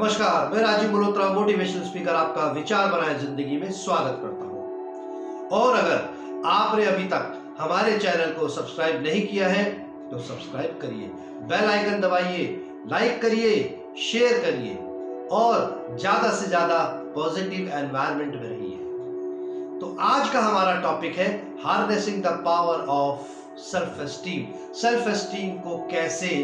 नमस्कार, मैं Rajiv Malhotra motivational speaker आपका विचार बनाए जिंदगी में स्वागत करता हूं। और अगर आपने अभी तक हमारे चैनल को सब्सक्राइब नहीं किया है तो सब्सक्राइब करिए, बेल आइकन दबाइए, लाइक करिए, शेयर करिए और ज्यादा से ज्यादा पॉजिटिव एनवायरनमेंट में रहिए। तो आज का हमारा टॉपिक है harnessing the power of self esteem. Self esteem को कैसे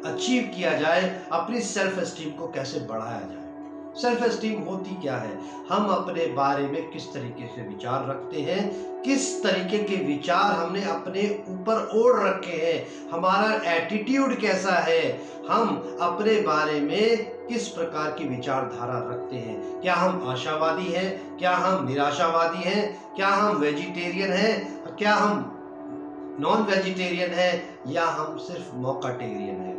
अचीव किया जाए, अपनी सेल्फ एस्टीम को कैसे बढ़ाया जाए। सेल्फ एस्टीम होती क्या है? हम अपने बारे में किस तरीके से विचार रखते हैं, किस तरीके के विचार हमने अपने ऊपर ओढ़ रखे हैं, हमारा एटीट्यूड कैसा है, हम अपने बारे में किस प्रकार की विचारधारा रखते हैं। क्या हम आशावादी हैं, क्या हम निराशावादी हैं, क्या हम वेजिटेरियन हैं, क्या हम नॉन वेजिटेरियन है, या हम सिर्फ मौकाटेरियन है।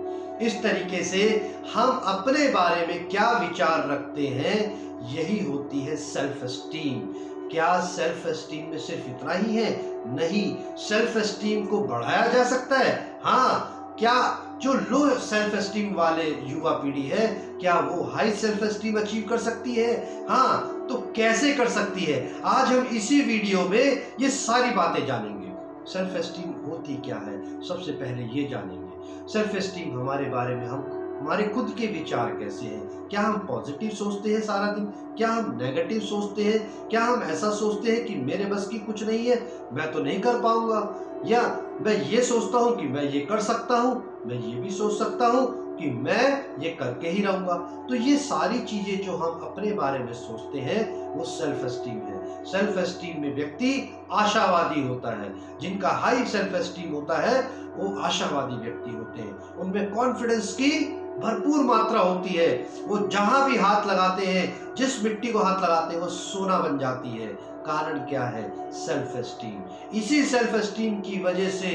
इस तरीके से हम अपने बारे में क्या विचार रखते हैं, यही होती है सेल्फ एस्टीम। क्या सेल्फ एस्टीम में सिर्फ इतना ही है? नहीं, सेल्फ एस्टीम को बढ़ाया जा सकता है। हाँ, क्या जो लो सेल्फ एस्टीम वाले युवा पीढ़ी है, क्या वो हाई सेल्फ एस्टीम अचीव कर सकती है? हाँ, तो कैसे कर सकती है? आज हम इसी वीडियो में ये सारी बातें जानेंगे। सेल्फ एस्टीम होती क्या है, सबसे पहले ये जानेंगे। सेल्फ एस्टीम हमारे बारे में, हम हमारे खुद के विचार कैसे हैं। क्या हम पॉजिटिव सोचते हैं सारा दिन, क्या हम नेगेटिव सोचते हैं, क्या हम ऐसा सोचते हैं कि मेरे बस की कुछ नहीं है, मैं तो नहीं कर पाऊंगा, या मैं ये सोचता हूं कि मैं ये कर सकता हूं, मैं ये भी सोच सकता हूं कि मैं ये करके ही रहूंगा। तो ये सारी चीजें जो हम अपने बारे में सोचते हैं वो सेल्फ एस्टीम है। सेल्फ एस्टीम में व्यक्ति आशावादी होता है। जिनका हाई सेल्फ एस्टीम होता है वो आशावादी व्यक्ति होते हैं। उनमें कॉन्फिडेंस की भरपूर मात्रा होती है। वो जहां भी हाथ लगाते हैं, जिस मिट्टी को हाथ लगाते हैं, वो सोना बन जाती है। कारण क्या है? Self esteem. इसी सेल्फ एस्टीम की वजह से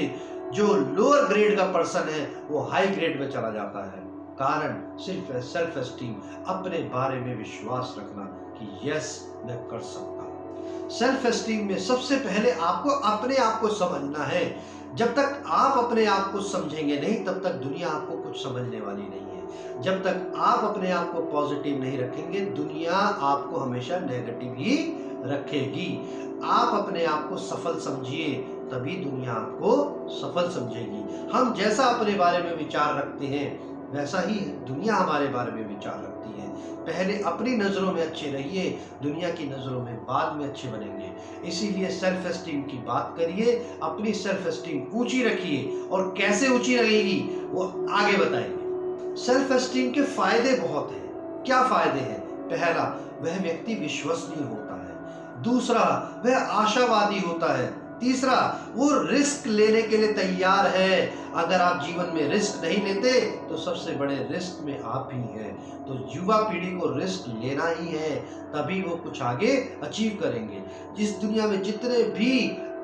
जो लोअर ग्रेड का पर्सन है वो हाई ग्रेड में चला जाता है। कारण सिर्फ सेल्फ एस्टीम, अपने बारे में विश्वास रखना कि यस मैं कर सकता हूं। सेल्फ एस्टीम में सबसे पहले आपको अपने आप को समझना है। जब तक आप अपने आप को समझेंगे नहीं, तब तक दुनिया आपको कुछ समझने वाली नहीं है। जब तक आप अपने आप को पॉजिटिव नहीं रखेंगे, दुनिया आपको हमेशा नेगेटिव ही रखेगी। आप अपने आप को सफल समझिए, तभी दुनिया आपको सफल समझेगी। हम जैसा अपने बारे में विचार रखते हैं वैसा ही दुनिया हमारे बारे में विचार रखती है। पहले अपनी नजरों में अच्छे रहिए, दुनिया की नजरों में बाद में अच्छे बनेंगे। इसीलिए सेल्फ एस्टीम की बात करिए, अपनी सेल्फ एस्टीम ऊंची रखिए। और कैसे ऊंची रहेगी वो आगे बताएंगे। सेल्फ एस्टीम के फायदे बहुत हैं। क्या फायदे हैं? पहला, वह व्यक्ति विश्वसनीय होता है। दूसरा, वह आशावादी होता है। तीसरा, वो रिस्क लेने के लिए तैयार है। अगर आप जीवन में रिस्क नहीं लेते तो सबसे बड़े रिस्क में आप ही हैं। तो युवा पीढ़ी को रिस्क लेना ही है, तभी वो कुछ आगे अचीव करेंगे। जिस दुनिया में जितने भी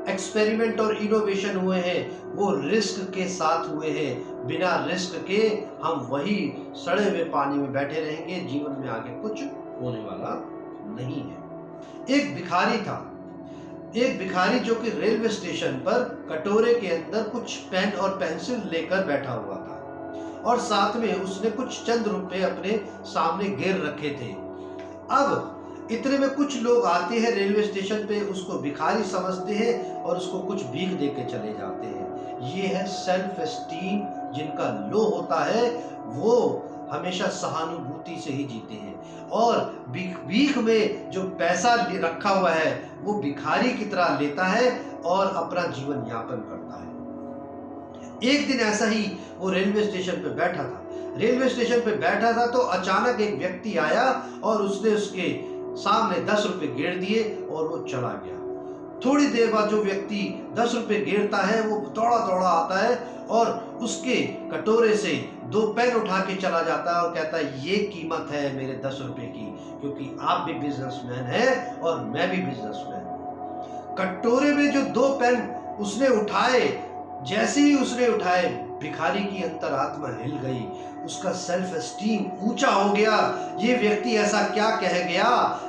एक्सपेरिमेंट और इनोवेशन हुए हैं वो रिस्क के साथ हुए हैं। बिना रिस्क के हम वही सड़े हुए पानी में बैठे रहेंगे, जीवन में आगे कुछ होने वाला नहीं है। एक भिखारी था, एक भिखारी जो कि रेलवे स्टेशन पर कटोरे के अंदर कुछ पेन और पेंसिल लेकर बैठा हुआ था और साथ में उसने कुछ चंद रुपए अपने सामने गिर रखे थे। अब इतने में कुछ लोग आते हैं रेलवे स्टेशन पे, उसको भिखारी समझते हैं और उसको कुछ भीख दे के चले जाते हैं। ये है सेल्फ एस्टीम। जिनका लो होता है वो हमेशा सहानुभूति से ही जीते हैं, और भीख में जो पैसा रखा हुआ है वो भिखारी की तरह लेता है और अपना जीवन यापन करता है। एक दिन ऐसा ही वो रेलवे स्टेशन पे बैठा था। रेलवे स्टेशन पे बैठा था तो अचानक एक व्यक्ति आया और उसने उसके सामने 10 रुपए गिर दिए और वो चला गया। थोड़ी देर बाद जो व्यक्ति 10 रुपए गिरता है वो दौड़ा दौड़ा आता है और उसके कटोरे से 2 पेन उठा के चला जाता है और कहता है ये कीमत है मेरे 10 रुपए की, क्योंकि आप भी बिजनेसमैन हैं और मैं भी बिजनेसमैन। कटोरे में जो 2 पेन उसने उठाए, जैसे ही उसने उठाए भिखारी की अंतरात्मा हिल गई। उसका सेल्फ एस्टीम ऊंचा हो गया। ये व्यक्ति ऐसा क्या कह गया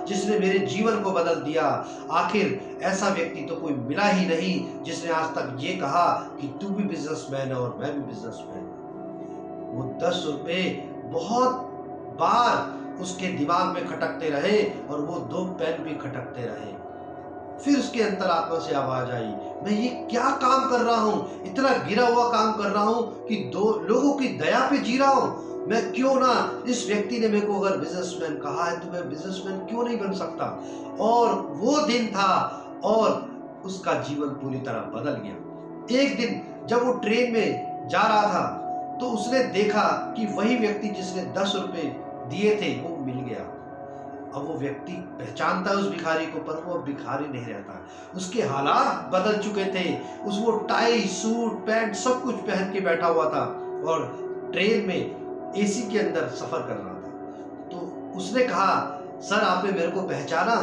जिसने मेरे जीवन को बदल दिया? आखिर ऐसा व्यक्ति तो कोई मिला ही नहीं जिसने आज तक ये कहा कि तू भी बिजनेसमैन है और मैं भी बिजनेसमैन। वो 10 रुपए बहुत बार उसके दिमाग में खटकते रहे और वो 2 पेन भी खटकते रहे। फिर उसके अंतरात्मा से आवाज आई, मैं ये क्या काम कर रहा हूँ, इतना गिरा हुआ काम कर रहा हूँ कि 2 लोगों की दया पे जी रहा हूँ। मैं क्यों ना, इस व्यक्ति ने मेरे को अगर बिजनेसमैन कहा है तो मैं बिजनेसमैन क्यों नहीं बन सकता। और वो दिन था और उसका जीवन पूरी तरह बदल गया। एक दिन जब वो ट्रेन में जा रहा था तो उसने देखा कि वही व्यक्ति जिसने 10 रुपए दिए थे वो मिल गया। अब वो व्यक्ति पहचानता है उस भिखारी को, पर वो भिखारी नहीं रहता। उसके हालात बदल चुके थे। वो टाई, सूट, पैंट सब कुछ पहन के बैठा हुआ था और ट्रेन में एसी के अंदर सफर कर रहा था। तो उसने कहा, सर आपने मेरे को पहचाना,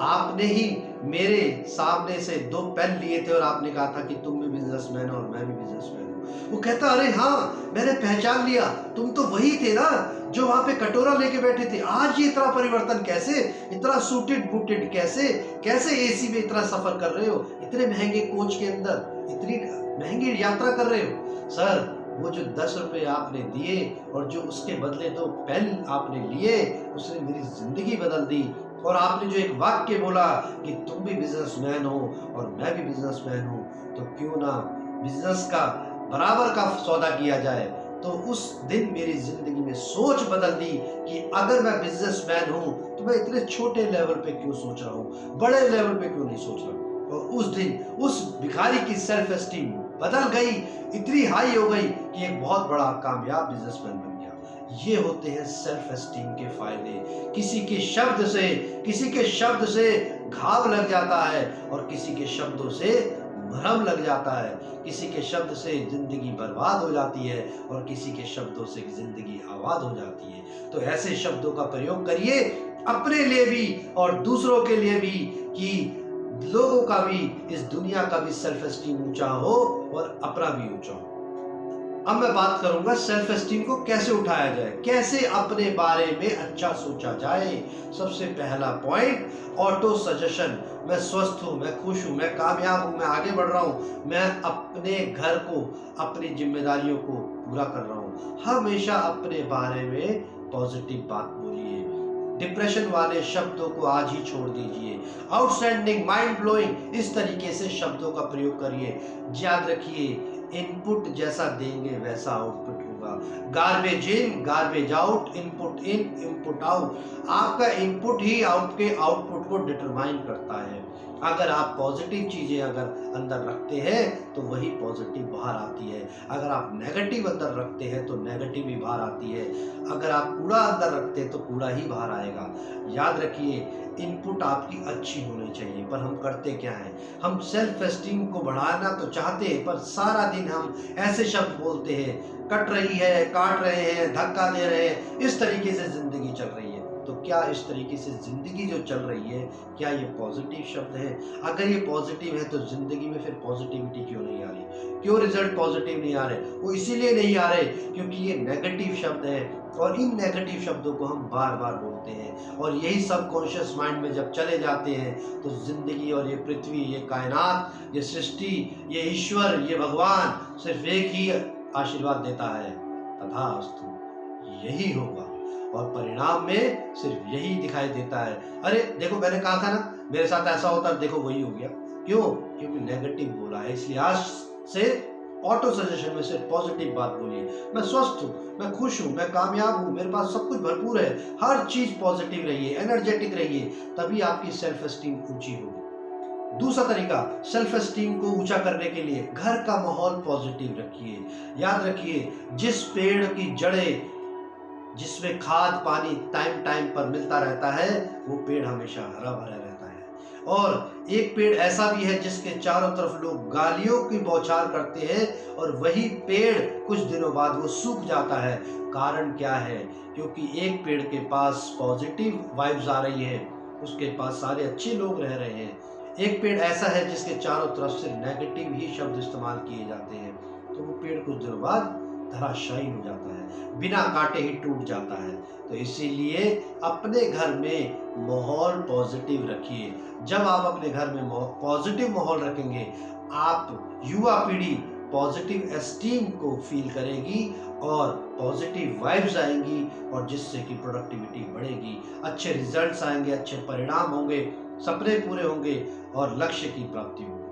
आपने ही मेरे सामने से 2 पेन लिए थे और आपने कहा था कि तुम भी बिजनेसमैन और मैं भी बिजनेसमैन हूँ। वो कहता, अरे हाँ मैंने पहचान लिया, तुम तो वही थे ना जो वहां पे कटोरा लेके बैठे थे। आज ये इतना परिवर्तन कैसे, इतना सूटेड बूटेड कैसे एसी में इतना सफर कर रहे हो, इतने महंगे कोच के अंदर इतनी महंगी यात्रा कर रहे हो। सर वो जो 10 रुपए आपने दिए और जो उसके बदले 2 पेन आपने लिए, उसने मेरी जिंदगी बदल दी। और आपने जो एक वाक्य बोला कि तुम भी बिजनेसमैन हो और मैं भी बिजनेसमैन हूँ, तो क्यों ना बिजनेस का बराबर का सौदा किया जाए। तो उस दिन मेरी जिंदगी में सोच बदल दी कि अगर मैं बिजनेसमैन हूँ तो मैं इतने छोटे लेवल पे क्यों सोच रहा हूँ, बड़े लेवल पे क्यों नहीं सोच रहा। और उस दिन उस भिखारी की सेल्फ एस्टीम बदल गई, इतनी हाई हो गई कि एक बहुत बड़ा कामयाब बिजनेसमैन बन गया। ये होते हैं सेल्फ एस्टीम के फायदे। किसी के शब्द से घाव लग जाता है और किसी के शब्दों से भ्रम लग जाता है। किसी के शब्द से जिंदगी बर्बाद हो जाती है और किसी के शब्दों से जिंदगी आबाद हो जाती है। तो ऐसे शब्दों का प्रयोग करिए अपने लिए भी और दूसरों के लिए भी, कि लोगों का भी, इस दुनिया का भी सेल्फ एस्टीम ऊंचा हो और अपना भी ऊंचा हो। अब मैं बात करूंगा सेल्फ एस्टीम को कैसे उठाया जाए, कैसे अपने बारे में अच्छा सोचा जाए। सबसे पहला पॉइंट, ऑटो सजेशन। मैं स्वस्थ हूं, मैं खुश हूं, मैं कामयाब हूं, मैं आगे बढ़ रहा हूं, मैं अपने घर को, अपनी जिम्मेदारियों को पूरा कर रहा हूं। हमेशा अपने बारे में पॉजिटिव बात बोलिए। डिप्रेशन वाले शब्दों को आज ही छोड़ दीजिए। आउटस्टैंडिंग, माइंड ब्लोइंग, इस तरीके से शब्दों का प्रयोग करिए। याद रखिए, इनपुट जैसा देंगे वैसा आउटपुट होगा। गार्बेज इन, गार्बेज आउट, इनपुट इन, इनपुट आउट। आपका इनपुट ही आपके आउटपुट को डिटरमाइन करता है। अगर आप पॉजिटिव चीजें अगर अंदर रखते हैं तो वही पॉजिटिव बाहर आती है। अगर आप नेगेटिव अंदर रखते हैं तो नेगेटिव ही बाहर आती है। अगर आप कूड़ा अंदर रखते हैं तो कूड़ा ही बाहर आएगा। याद रखिए, इनपुट आपकी अच्छी होनी चाहिए, पर हम करते क्या हैं, हम सेल्फ एस्टीम को बढ़ाना तो चाहते हैं, पर सारा दिन हम ऐसे शब्द बोलते हैं, कट रही है, काट रहे हैं, धक्का दे रहे हैं, इस तरीके से जिंदगी चल रही है। तो क्या इस तरीके से जिंदगी जो चल रही है, क्या ये पॉजिटिव शब्द है? अगर ये पॉजिटिव है तो जिंदगी में फिर पॉजिटिविटी क्यों नहीं आ रही, क्यों रिजल्ट पॉजिटिव नहीं आ रहे? वो इसीलिए नहीं आ रहे क्योंकि ये नेगेटिव शब्द है और इन नेगेटिव शब्दों को हम बार बार बोलते हैं। और यही सबकॉन्शियस माइंड में जब चले जाते हैं तो जिंदगी और ये पृथ्वी, ये कायनात, ये सृष्टि, ये ईश्वर, ये भगवान सिर्फ एक ही आशीर्वाद देता है, तथास्तु, यही होगा। और परिणाम में सिर्फ यही दिखाई देता है, अरे देखो मैंने कहा था ना मेरे साथ ऐसा होता, देखो वही हो गया। क्यों? क्योंकि नेगेटिव बोला है। इसलिए आज से ऑटो सजेशन में सिर्फ पॉजिटिव बात बोलिए। मैं स्वस्थ हूँ, मैं खुश हूँ, मैं कामयाब हूँ, मेरे पास सब कुछ भरपूर है। हर चीज पॉजिटिव रहिए, एनर्जेटिक रहिए, तभी आपकी सेल्फ एस्टीम ऊंची होगी। दूसरा तरीका, सेल्फ एस्टीम को ऊंचा करने के लिए घर का माहौल पॉजिटिव रखिए। याद रखिए, जिस पेड़ की जड़ें, जिसमें खाद पानी टाइम टाइम पर मिलता रहता है, वो पेड़ हमेशा हरा भरा रहता है। और एक पेड़ ऐसा भी है जिसके चारों तरफ लोग गालियों की बौछार करते हैं और वही पेड़ कुछ दिनों बाद वो सूख जाता है। कारण क्या है? क्योंकि एक पेड़ के पास पॉजिटिव वाइब्स आ रही है, उसके पास सारे अच्छे लोग रह रहे हैं। एक पेड़ ऐसा है जिसके चारों तरफ से नेगेटिव ही शब्द इस्तेमाल किए जाते हैं, तो वो पेड़ कुछ दिनों बाद धराशायी हो जाता है, बिना काटे ही टूट जाता है। तो इसीलिए अपने घर में माहौल पॉजिटिव रखिए। जब आप अपने घर में पॉजिटिव माहौल रखेंगे, आप युवा पीढ़ी पॉजिटिव एस्टीम को फील करेगी और पॉजिटिव वाइब्स आएंगी और जिससे कि प्रोडक्टिविटी बढ़ेगी, अच्छे रिजल्ट्स आएंगे, अच्छे परिणाम होंगे, सपने पूरे होंगे और लक्ष्य की प्राप्ति होगी।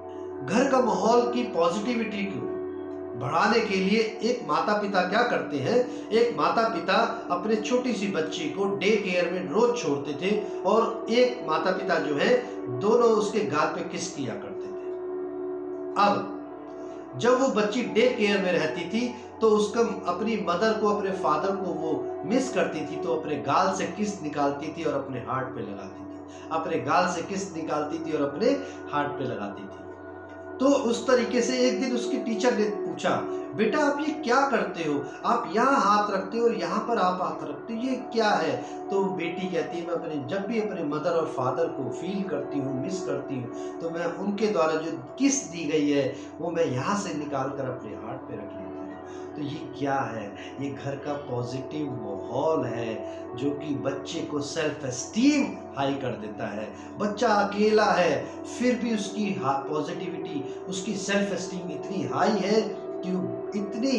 घर का माहौल की पॉजिटिविटी को बढ़ाने के लिए एक माता पिता क्या करते हैं, एक माता पिता अपने छोटी सी बच्ची को डे केयर में रोज छोड़ते थे और एक माता पिता जो है दोनों उसके गाल पे किस किया करते थे। अब जब वो बच्ची डे केयर में रहती थी तो उसका अपनी मदर को, अपने फादर को वो मिस करती थी, तो अपने गाल से किस निकालती थी और अपने हार्ट पे लगाती थी, अपने गाल से किस निकालती थी और अपने हार्ट पे लगाती थी। तो उस तरीके से एक दिन उसकी टीचर ने पूछा, बेटा आप ये क्या करते हो, आप यहाँ हाथ रखते हो और यहाँ पर आप हाथ रखते हो, ये क्या है? तो बेटी कहती है, मैं जब भी अपने मदर और फादर को फील करती हूँ, मिस करती हूँ, तो मैं उनके द्वारा जो किस दी गई है वो मैं यहाँ से निकाल कर अपने हार्ट पे रख लेती हूँ। तो ये क्या है? ये घर का पॉजिटिव माहौल है जो कि बच्चे को सेल्फ एस्टीम हाई कर देता है। बच्चा अकेला है फिर भी उसकी पॉजिटिविटी, उसकी सेल्फ एस्टीम इतनी हाई है कि इतनी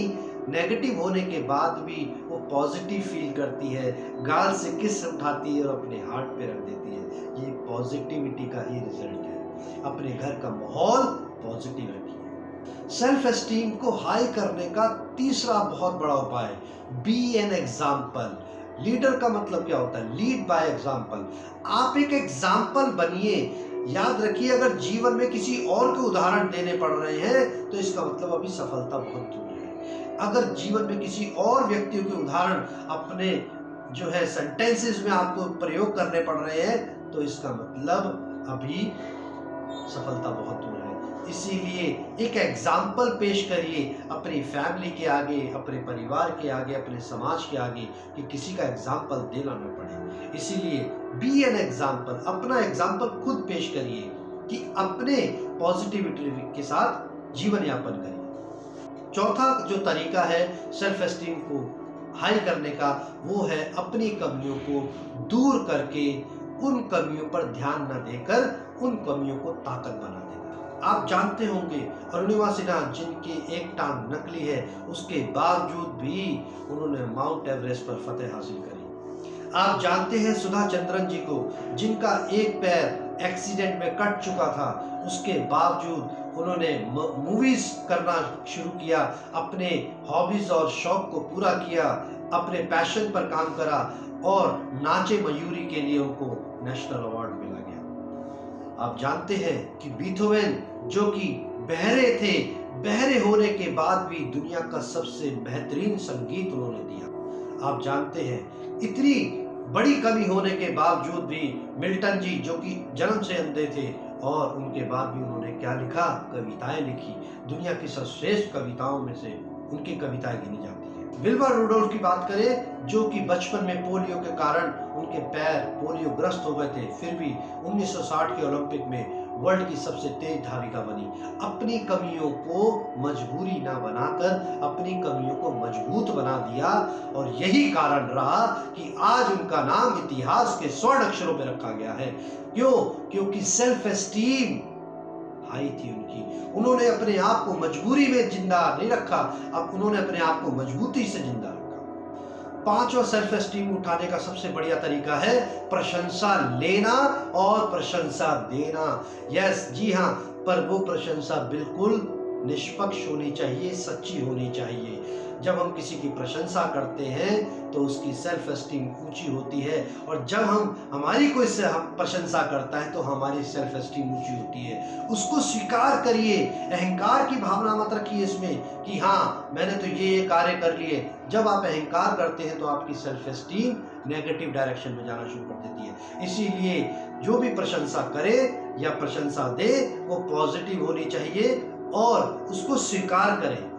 नेगेटिव होने के बाद भी वो पॉजिटिव फील करती है, गाल से किस उठाती है और अपने हार्ट पे रख देती है। ये पॉजिटिविटी का ही रिजल्ट है। अपने घर का माहौल पॉजिटिव रखिए। सेल्फ एस्टीम को हाई करने का तीसरा बहुत बड़ा उपाय, बी एन एग्जाम्पल। लीडर का मतलब क्या होता है? Lead by example. आप एक एग्जाम्पल बनिए। याद रखिए, अगर जीवन में किसी और को उदाहरण देने पड़ रहे हैं तो इसका मतलब अभी सफलता बहुत दूर है। अगर जीवन में किसी और व्यक्तियों के उदाहरण अपने जो है सेंटेंसेस में आपको प्रयोग करने पड़ रहे हैं तो इसका मतलब अभी सफलता बहुत दूर है। इसीलिए एक एग्जाम्पल पेश करिए अपनी फैमिली के आगे, अपने परिवार के आगे, अपने समाज के आगे, कि किसी का एग्जाम्पल देना न पड़े। इसीलिए बी एन एग्जाम्पल, अपना एग्जाम्पल खुद पेश करिए कि अपने पॉजिटिविटी के साथ जीवन यापन करिए। चौथा जो तरीका है सेल्फ एस्टीम को हाई करने का, वो है अपनी कमियों को दूर करके उन कमियों पर ध्यान न देकर उन कमियों को ताकत बना देना। आप जानते होंगे अरुणिमा सिन्हा, जिनकी एक टांग नकली है, उसके बावजूद भी उन्होंने माउंट एवरेस्ट पर फतेह हासिल करी। आप जानते हैं सुधा चंद्रन जी को, जिनका एक पैर एक्सीडेंट में कट चुका था, उसके बावजूद उन्होंने मूवीज करना शुरू किया, अपने हॉबीज और शौक को पूरा किया, अपने पैशन पर काम करा और नाचे मयूरी के लिए उनको नेशनल अवार्ड मिला गया। आप जानते हैं कि बीथोवेन, जो कि बहरे थे, बहरे होने के बाद भी दुनिया का सबसे बेहतरीन संगीत उन्होंने दिया। आप जानते हैं इतनी बड़ी कमी होने के बावजूद भी मिल्टन जी, जो कि जन्म से अंधे थे, और उनके बाद भी उन्होंने क्या लिखा? कविताएं लिखी। दुनिया की सर्वश्रेष्ठ कविताओं में से उनकी कविताएं गिनी जाती है। विल्बर रुडोल्फ की बात करें, जो कि बचपन में पोलियो के कारण उनके पैर पोलियोग्रस्त हो गए थे, फिर भी 1960 के ओलंपिक में वर्ल्ड की सबसे तेज धाविका बनी। अपनी कमियों को मजबूरी ना बनाकर अपनी कमियों को मजबूत बना दिया, और यही कारण रहा कि आज उनका नाम इतिहास के स्वर्ण अक्षरों में रखा गया है। क्यों? क्योंकि सेल्फ एस्टीम हाई थी उनकी। उन्होंने अपने आप को मजबूरी में जिंदा नहीं रखा, अब उन्होंने अपने आप को मजबूती से जिंदा रखा। पांचवा सेल्फ एस्टीम उठाने का सबसे बढ़िया तरीका है प्रशंसा लेना और प्रशंसा देना। यस, जी हाँ, पर वो प्रशंसा बिल्कुल निष्पक्ष होनी चाहिए, सच्ची होनी चाहिए। जब हम किसी की प्रशंसा करते हैं तो उसकी सेल्फ एस्टीम ऊंची होती है, और जब हमारी कोई से प्रशंसा करता है तो हमारी सेल्फ एस्टीम ऊंची होती है। उसको स्वीकार करिए, अहंकार की भावना मत रखिए इसमें कि हाँ मैंने तो ये कार्य कर लिए। जब आप अहंकार करते हैं तो आपकी सेल्फ एस्टीम नेगेटिव डायरेक्शन में जाना शुरू कर देती है। इसीलिए जो भी प्रशंसा करे या प्रशंसा दे वो पॉजिटिव होनी चाहिए और उसको स्वीकार करें।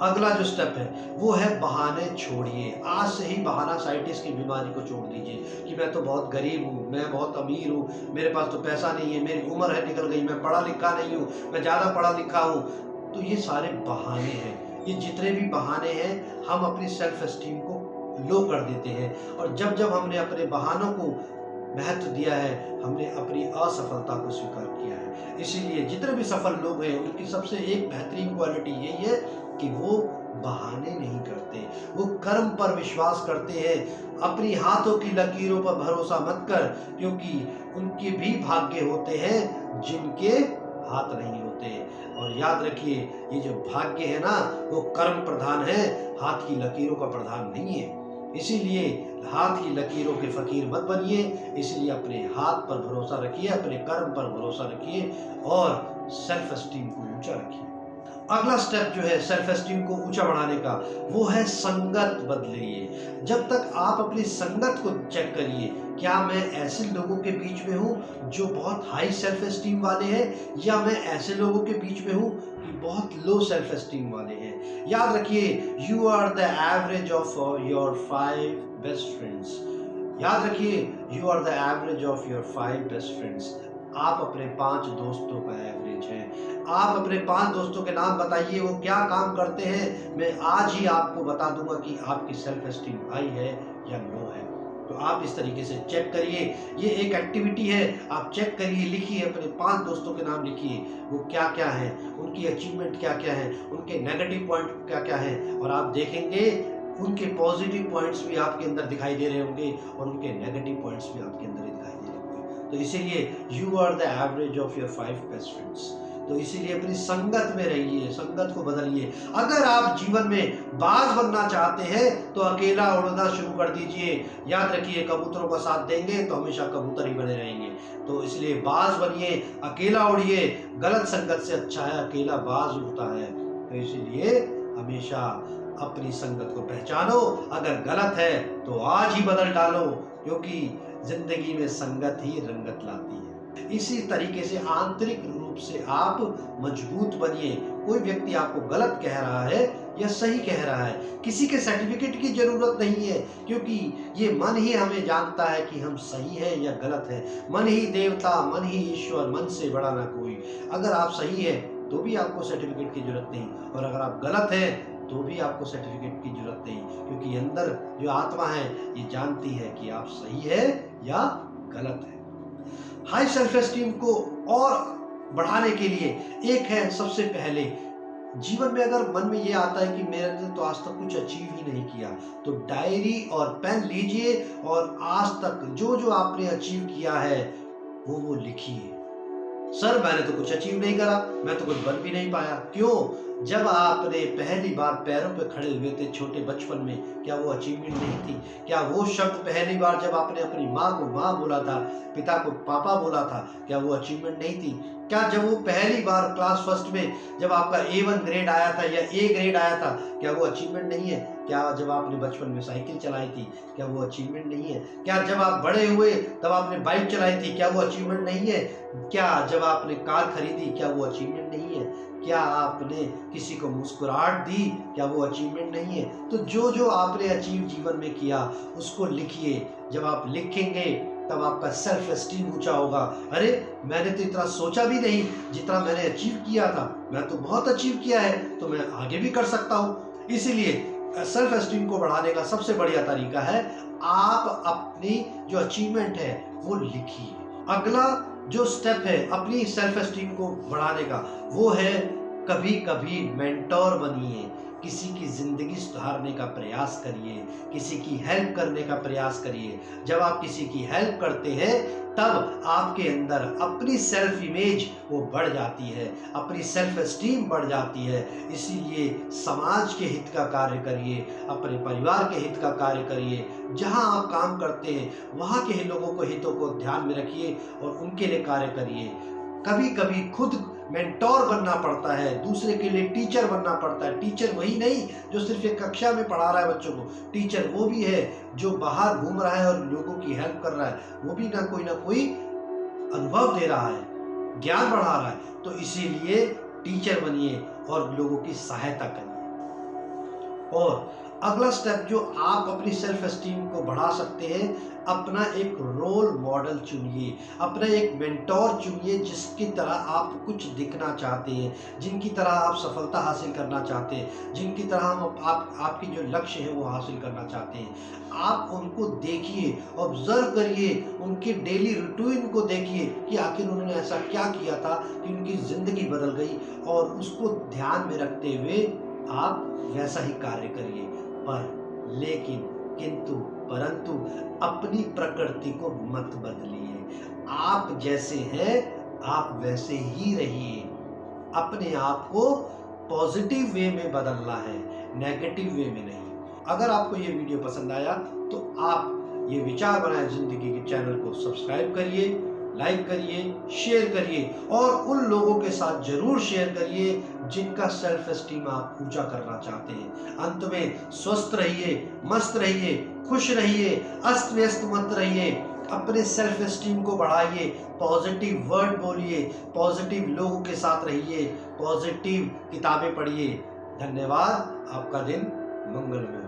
अगला जो स्टेप है वो है बहाने छोड़िए। आज से ही बहाना साइटिस की बीमारी को छोड़ दीजिए कि मैं तो बहुत गरीब हूँ, मैं बहुत अमीर हूँ, मेरे पास तो पैसा नहीं है, मेरी उम्र है निकल गई, मैं पढ़ा लिखा नहीं हूँ, मैं ज़्यादा पढ़ा लिखा हूँ। तो ये सारे बहाने हैं। ये जितने भी बहाने हैं हम अपनी सेल्फ एस्टीम को लो कर देते हैं, और जब जब हमने अपने बहानों को महत्व दिया है, हमने अपनी असफलता को स्वीकार किया है। इसीलिए जितने भी सफल लोग हैं उनकी सबसे एक बेहतरीन क्वालिटी यही है कि वो बहाने नहीं करते, वो कर्म पर विश्वास करते हैं। अपनी हाथों की लकीरों पर भरोसा मत कर, क्योंकि उनके भी भाग्य होते हैं जिनके हाथ नहीं होते। और याद रखिए, ये जो भाग्य है ना, वो कर्म प्रधान है, हाथ की लकीरों का प्रधान नहीं है। इसीलिए हाथ की लकीरों के फकीर मत बनिए। इसलिए अपने हाथ पर भरोसा रखिए, अपने कर्म पर भरोसा रखिए और सेल्फ एस्टीम को ऊंचा रखिए। अगला स्टेप जो है सेल्फ एस्टीम को ऊंचा बढ़ाने का, वो है संगत बदलिए। जब तक आप अपनी संगत को चेक करिए, क्या मैं ऐसे लोगों के बीच में हूँ जो बहुत हाई सेल्फ एस्टीम वाले हैं, या मैं ऐसे लोगों के बीच में हूँ कि बहुत लो सेल्फ एस्टीम वाले हैं। याद रखिए, you are the average of your 5 best friends. याद रखिए, you are the average of your 5 best friends. आप अपने 5 दोस्तों का एवरेज है। आप अपने 5 दोस्तों के नाम बताइए, वो क्या काम करते हैं। मैं आज ही आपको बता दूंगा कि आपकी सेल्फ एस्टीम हाई है या लो है। तो आप इस तरीके से चेक करिए। ये एक एक्टिविटी है, आप चेक करिए, लिखिए, अपने 5 दोस्तों के नाम लिखिए, वो क्या क्या है, उनकी अचीवमेंट क्या क्या है, उनके नेगेटिव पॉइंट क्या क्या है, और आप देखेंगे उनके पॉजिटिव पॉइंट्स भी आपके अंदर दिखाई दे रहे होंगे और उनके नेगेटिव पॉइंट्स भी आपके अंदर दिखाई दे रहे होंगे। तो इसीलिए you are the average of your 5 best friends. तो इसीलिए अपनी संगत में रहिए, संगत को बदलिए। अगर आप जीवन में बाज बनना चाहते हैं तो अकेला उड़ना शुरू कर दीजिए। याद रखिए, कबूतरों का साथ देंगे तो हमेशा कबूतर ही बने रहेंगे। तो इसलिए बाज बनिए, अकेला उड़िए। गलत संगत से अच्छा है अकेला बाज उड़ता है। तो इसीलिए हमेशा अपनी संगत को पहचानो। अगर गलत है तो आज ही बदल डालो, क्योंकि जिंदगी में संगत ही रंगत लाती है। इसी तरीके से आंतरिक रूप से आप मजबूत बनिए। कोई व्यक्ति आपको गलत कह रहा है या सही कह रहा है, किसी के सर्टिफिकेट की जरूरत नहीं है, क्योंकि ये मन ही हमें जानता है कि हम सही है या गलत है। मन ही देवता, मन ही ईश्वर, मन से बड़ा ना कोई। अगर आप सही है तो भी आपको सर्टिफिकेट की जरूरत नहीं, और अगर आप गलत है तो भी आपको सर्टिफिकेट की जरूरत नहीं, क्योंकि अंदर जो आत्मा है ये जानती है कि आप सही है या गलत है। हाई सेल्फ एस्टीम को और बढ़ाने के लिए एक है, सबसे पहले जीवन में अगर मन में ये आता है कि मेरे ने तो आज तक कुछ अचीव ही नहीं किया, तो डायरी और पेन लीजिए और आज तक जो जो आपने अचीव किया है वो लिखिए। सर मैंने तो कुछ अचीव नहीं करा, मैं तो कुछ बन भी नहीं पाया। क्यों? जब आपने पहली बार पैरों पे खड़े हुए थे छोटे बचपन में, क्या वो अचीवमेंट नहीं थी? क्या वो शब्द पहली बार जब आपने अपनी माँ को माँ बोला था, पिता को पापा बोला था, क्या वो अचीवमेंट नहीं थी? क्या जब वो पहली बार क्लास फर्स्ट में जब आपका A1 ग्रेड आया था या A ग्रेड आया था, क्या वो अचीवमेंट नहीं है? क्या जब आपने बचपन में साइकिल चलाई थी, क्या वो अचीवमेंट नहीं है? क्या जब आप बड़े हुए तब आपने बाइक चलाई थी, क्या वो अचीवमेंट नहीं है? क्या जब आपने कार खरीदी, क्या वो अचीवमेंट नहीं है? क्या आपने किसी को मुस्कुराहट दी, क्या वो अचीवमेंट नहीं है? तो जो जो आपने अचीव जीवन में किया उसको लिखिए। जब आप लिखेंगे तब आपका सेल्फ एस्टीम ऊंचा होगा। अरे मैंने तो इतना सोचा भी नहीं जितना मैंने अचीव किया था, मैं तो बहुत अचीव किया है, तो मैं आगे भी कर सकता हूँ। इसीलिए सेल्फ एस्टीम को बढ़ाने का सबसे बढ़िया तरीका है आप अपनी जो अचीवमेंट है वो लिखिए। अगला जो स्टेप है अपनी सेल्फ एस्टीम को बढ़ाने का, वो है कभी कभी मेंटोर बनिए। किसी की जिंदगी सुधारने का प्रयास करिए, किसी की हेल्प करने का प्रयास करिए। जब आप किसी की हेल्प करते हैं तब आपके अंदर अपनी सेल्फ इमेज वो बढ़ जाती है, अपनी सेल्फ एस्टीम बढ़ जाती है। इसीलिए समाज के हित का कार्य करिए, अपने परिवार के हित का कार्य करिए। जहां आप काम करते हैं वहां के लोगों को हितों को ध्यान में रखिए और उनके लिए कार्य करिए। कभी कभी खुद मेंटोर बनना पड़ता है, दूसरे के लिए टीचर बनना पड़ता है। टीचर वही नहीं जो सिर्फ एक कक्षा में पढ़ा रहा है बच्चों को, टीचर वो भी है जो बाहर घूम रहा है और लोगों की हेल्प कर रहा है, वो भी ना कोई अनुभव दे रहा है, ज्ञान बढ़ा रहा है। तो इसीलिए टीचर बनिए और लोगों की सहायता करिए। और अगला स्टेप जो आप अपनी सेल्फ एस्टीम को बढ़ा सकते हैं, अपना एक रोल मॉडल चुनिए, अपना एक मेंटोर चुनिए जिसकी तरह आप कुछ दिखना चाहते हैं, जिनकी तरह आप सफलता हासिल करना चाहते हैं, जिनकी तरह आपकी जो लक्ष्य है वो हासिल करना चाहते हैं। आप उनको देखिए, ऑब्जर्व करिए, उनके डेली रूटीन को देखिए कि आखिर उन्होंने ऐसा क्या किया था कि उनकी ज़िंदगी बदल गई, और उसको ध्यान में रखते हुए आप वैसा ही कार्य करिए। पर लेकिन किंतु परंतु अपनी प्रकृति को मत बदलिए। आप जैसे हैं आप वैसे ही रहिए। अपने आप को पॉजिटिव वे में बदलना है, नेगेटिव वे में नहीं। अगर आपको ये वीडियो पसंद आया तो आप ये विचार बनाए जिंदगी के चैनल को सब्सक्राइब करिए, लाइक करिए, शेयर करिए, और उन लोगों के साथ जरूर शेयर करिए जिनका सेल्फ एस्टीम आप ऊंचा करना चाहते हैं। अंत में स्वस्थ रहिए, मस्त रहिए, खुश रहिए, अस्त व्यस्त मत रहिए। अपने सेल्फ एस्टीम को बढ़ाइए, पॉजिटिव वर्ड बोलिए, पॉजिटिव लोगों के साथ रहिए, पॉजिटिव किताबें पढ़िए। धन्यवाद। आपका दिन मंगलमय हो।